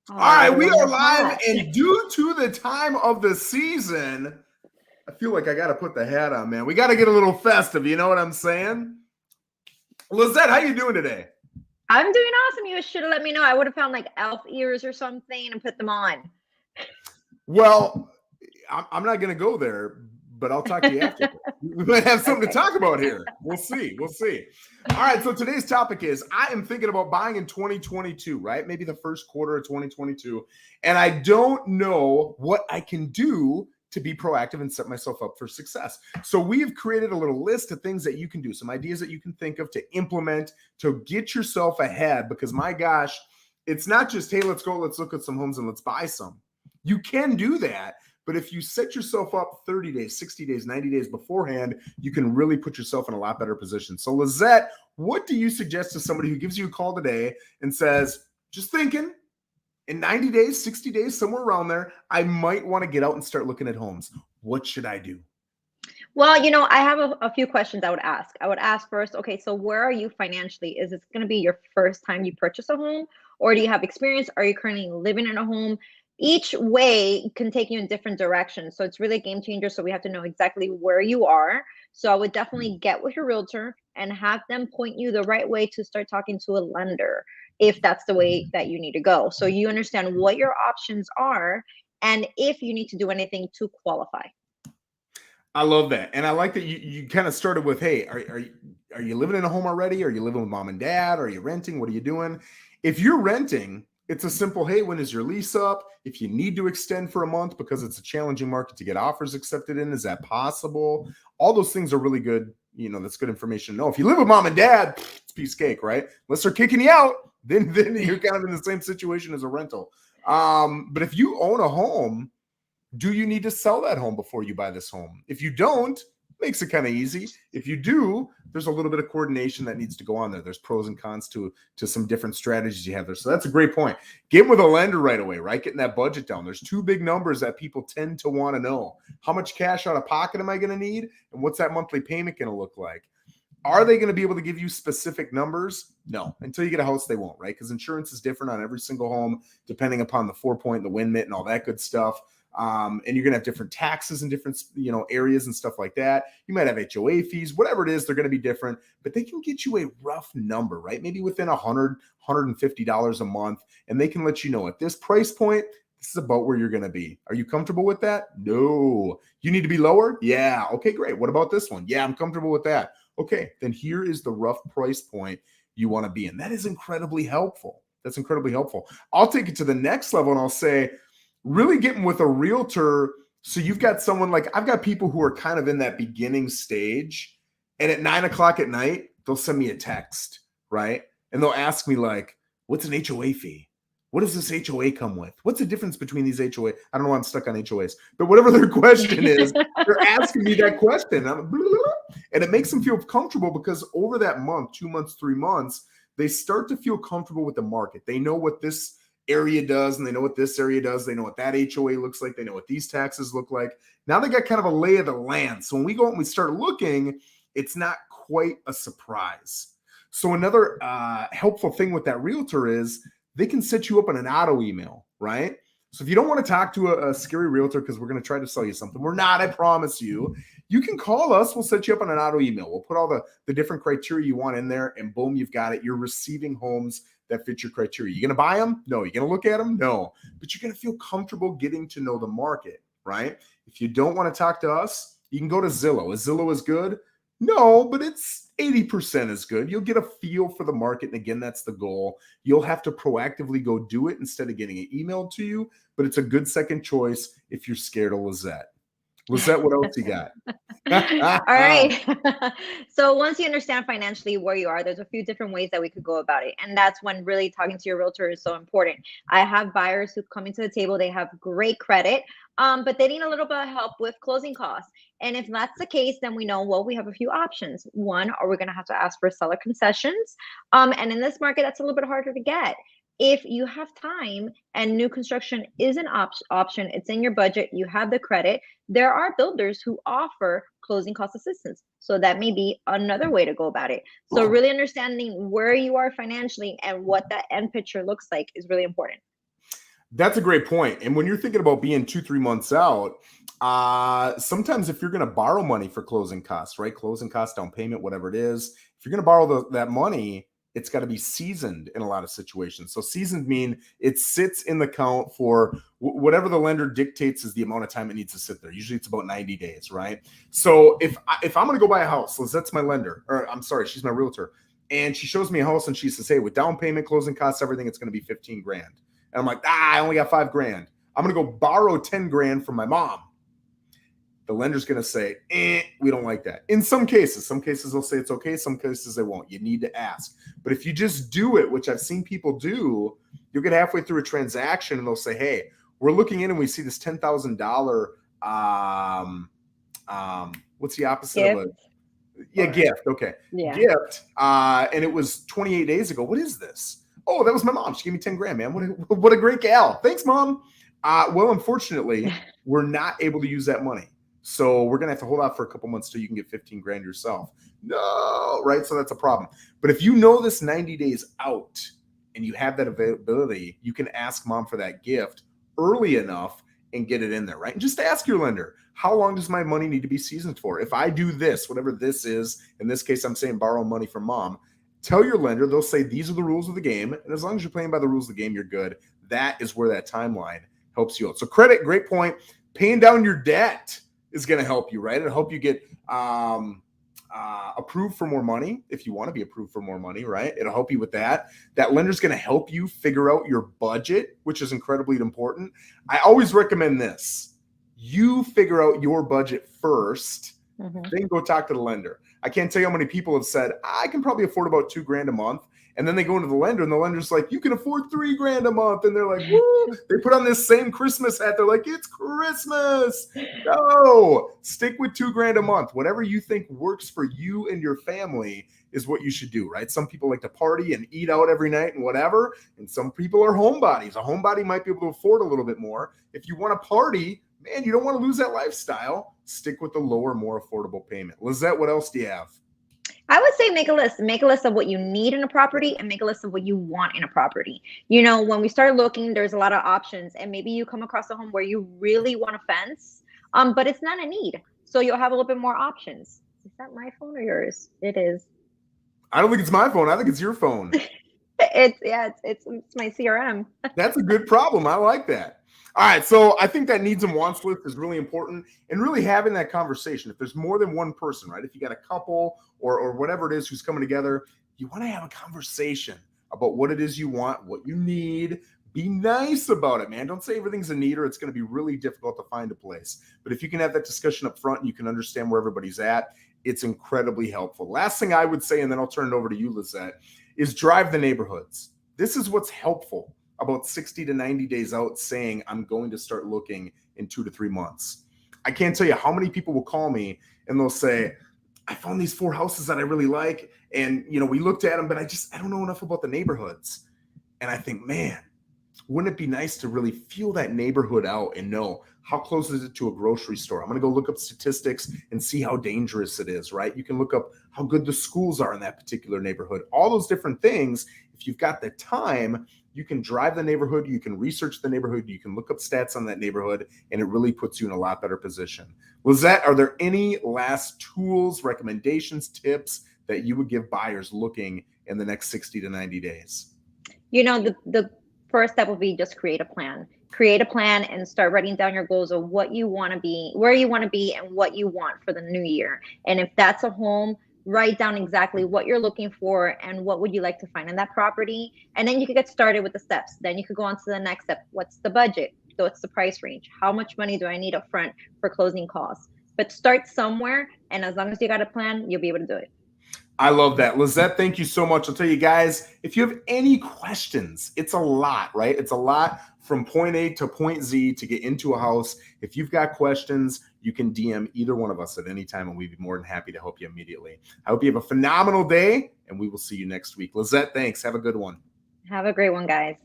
All All right, right, we we're are live, hot. and due to the time of the season, I feel like I got to put the hat on, man. We got to get a little festive. You know what I'm saying? Lizette, how you doing today? I'm doing awesome. You should have let me know. I would have found like elf ears or something and put them on. Well, I'm not going to go there, but I'll talk to you after. We might have something to Okay. talk about here. We'll see. We'll see. All right. So today's topic is I am thinking about buying in 2022, right? Maybe the first quarter of 2022. And I don't know what I can do to be proactive and set myself up for success. So we've created a little list of things that you can do, some ideas that you can think of to implement to get yourself ahead. Because my gosh, it's not just, hey, let's go, let's look at some homes and let's buy some. You can do that. But if you set yourself up 30 days, 60 days, 90 days beforehand, you can really put yourself in a lot better position. So, Lizette, what do you suggest to somebody who gives you a call today and says, just thinking, in 90 days, 60 days, somewhere around there, I might want to get out and start looking at homes. What should I do? Well, I have a few questions I would ask. I would ask first, okay, so where are you financially? Is this going to be your first time you purchase a home, or do you have experience? Are you currently living in a home? Each way can take you in different directions. So it's really a game changer. So we have to know exactly where you are. So I would definitely get with your realtor and have them point you the right way to start talking to a lender if that's the way that you need to go. So you understand what your options are and if you need to do anything to qualify. I love that. And I like that you kind of started with, hey, are you living in a home already? Are you living with mom and dad? Are you renting? What are you doing? If you're renting, it's a simple, hey, when is your lease up? If you need to extend for a month because it's a challenging market to get offers accepted in, is that possible? All those things are really good. That's good information to know. If you live with mom and dad, it's piece of cake, right? Unless they're kicking you out, then you're kind of in the same situation as a rental. But if you own a home, do you need to sell that home before you buy this home? If you don't, makes it kind of easy. If you do, there's a little bit of coordination that needs to go on there. There's pros and cons to some different strategies you have there. So that's a great point. Get with a lender right away, right? Getting that budget down. There's two big numbers that people tend to want to know. How much cash out of pocket am I going to need? And what's that monthly payment going to look like? Are they going to be able to give you specific numbers? No. Until you get a house, they won't, right? Because insurance is different on every single home, depending upon the 4-point, the wind mitt, and all that good stuff. And you're going to have different taxes in different, areas and stuff like that. You might have HOA fees, whatever it is, they're going to be different, but they can get you a rough number, right? Maybe within $150 a month. And they can let you know at this price point, this is about where you're going to be. Are you comfortable with that? No. You need to be lower? Yeah. Okay, great. What about this one? Yeah, I'm comfortable with that. Okay, then here is the rough price point you want to be in. That is incredibly helpful. That's incredibly helpful. I'll take it to the next level and I'll say, really getting with a realtor. So you've got someone like, I've got people who are kind of in that beginning stage, and at 9 o'clock at night, they'll send me a text, right? And they'll ask me like, what's an HOA fee? What does this HOA come with? What's the difference between these HOA? I don't know why I'm stuck on HOAs, but whatever their question is, they're asking me that question. And it makes them feel comfortable because over that month, 2 months, 3 months, they start to feel comfortable with the market. They know what this area does, and they know what this area does. They know what that HOA looks like. They know what these taxes look like. Now they got kind of a lay of the land. So when we go out and we start looking, it's not quite a surprise. So another helpful thing with that realtor is they can set you up on an auto email, right? So if you don't want to talk to a scary realtor because we're going to try to sell you something, we're not, I promise you. You can call us. We'll set you up on an auto email. We'll put all the different criteria you want in there, and boom, you've got it. You're receiving homes that fit your criteria. You going to buy them? No. You going to look at them? No. But you're going to feel comfortable getting to know the market, right? If you don't want to talk to us, you can go to Zillow. Is Zillow as good? No, but it's 80% as good. You'll get a feel for the market. And again, that's the goal. You'll have to proactively go do it instead of getting it emailed to you. But it's a good second choice if you're scared of Lizette. Lizette, what else you got? All right. So once you understand financially where you are, there's a few different ways that we could go about it. And that's when really talking to your realtor is so important. I have buyers who come into the table, they have great credit, but they need a little bit of help with closing costs. And if that's the case, then we know, well, we have a few options. One, are we going to have to ask for seller concessions? And in this market, that's a little bit harder to get. If you have time and new construction is an option, it's in your budget, you have the credit, there are builders who offer closing cost assistance. So that may be another way to go about it. So really understanding where you are financially and what that end picture looks like is really important. That's a great point. And when you're thinking about being 2-3 months out, sometimes if you're going to borrow money for closing costs, right? Closing costs, down payment, whatever it is, if you're going to borrow that money, it's got to be seasoned in a lot of situations. So seasoned mean it sits in the account for whatever the lender dictates is the amount of time it needs to sit there. Usually it's about 90 days, right? So if I'm going to go buy a house, Lizette's my lender, or I'm sorry, she's my realtor, and she shows me a house and she says, hey, with down payment, closing costs, everything, it's going to be 15 grand. And I'm like, I only got 5 grand. I'm going to go borrow 10 grand from my mom. The lender's going to say, we don't like that. In some cases they'll say it's okay. Some cases they won't. You need to ask. But if you just do it, which I've seen people do, you'll get halfway through a transaction and they'll say, hey, we're looking in and we see this $10,000. What's the opposite Gift? of a gift? Okay. Yeah. Gift. And it was 28 days ago. What is this? Oh, that was my mom. She gave me 10 grand, man. What a great gal. Thanks, Mom. Well, unfortunately, we're not able to use that money. So we're going to have to hold out for a couple months till you can get 15 grand yourself. No, right? So that's a problem. But if you know this 90 days out and you have that availability, you can ask Mom for that gift early enough and get it in there, right? And just ask your lender, how long does my money need to be seasoned for? If I do this, whatever this is, in this case, I'm saying borrow money from Mom, tell your lender, they'll say, these are the rules of the game. And as long as you're playing by the rules of the game, you're good. That is where that timeline helps you out. So credit, great point. Paying down your debt is going to help you, right? It'll help you get approved for more money if you want to be approved for more money, right? It'll help you with that. That lender's going to help you figure out your budget, which is incredibly important. I always recommend this. You figure out your budget first, then go talk to the lender. I can't tell you how many people have said, I can probably afford about 2 grand a month. And then they go into the lender and the lender's like, you can afford 3 grand a month. And they're like, woo, they put on this same Christmas hat. They're like, it's Christmas. No, stick with 2 grand a month. Whatever you think works for you and your family is what you should do, right? Some people like to party and eat out every night and whatever. And some people are homebodies. A homebody might be able to afford a little bit more. If you want to party, man, you don't want to lose that lifestyle. Stick with the lower, more affordable payment. Lissette, what else do you have? I would say make a list. Make a list of what you need in a property and make a list of what you want in a property. You know, when we start looking, there's a lot of options, and maybe you come across a home where you really want a fence, but it's not a need. So you'll have a little bit more options. Is that my phone or yours? It is. I don't think it's my phone. I think it's your phone. It's my CRM. That's a good problem. I like that. All right, so I think that needs and wants list is really important, and really having that conversation. If there's more than one person, right? If you got a couple or whatever it is who's coming together, you want to have a conversation about what it is you want, what you need. Be nice about it, man. Don't say everything's a need or it's going to be really difficult to find a place. But if you can have that discussion up front and you can understand where everybody's at, it's incredibly helpful. Last thing I would say, and then I'll turn it over to you, Lissette, is drive the neighborhoods. This is what's helpful about 60 to 90 days out saying I'm going to start looking in 2 to 3 months. I can't tell you how many people will call me and they'll say, I found these 4 houses that I really like. And, you know, we looked at them, but I don't know enough about the neighborhoods. And I think, man, wouldn't it be nice to really feel that neighborhood out and know how close is it to a grocery store? I'm going to go look up statistics and see how dangerous it is, right? You can look up how good the schools are in that particular neighborhood. All those different things, if you've got the time, you can drive the neighborhood, you can research the neighborhood, you can look up stats on that neighborhood, and it really puts you in a lot better position. Lissette, are there any last tools, recommendations, tips that you would give buyers looking in the next 60 to 90 days? You know, the first step will be just create a plan. Create a plan and start writing down your goals of what you want to be, where you want to be, and what you want for the new year. And if that's a home, write down exactly what you're looking for and what would you like to find in that property. And then you could get started with the steps. Then you could go on to the next step. What's the budget? What's the price range? How much money do I need up front for closing costs? But start somewhere, and as long as you got a plan, you'll be able to do it. I love that. Lissette, thank you so much. I'll tell you guys, if you have any questions, it's a lot, right? It's a lot from point A to point Z to get into a house. If you've got questions, you can DM either one of us at any time, and we'd be more than happy to help you immediately. I hope you have a phenomenal day, and we will see you next week. Lissette, thanks. Have a good one. Have a great one, guys.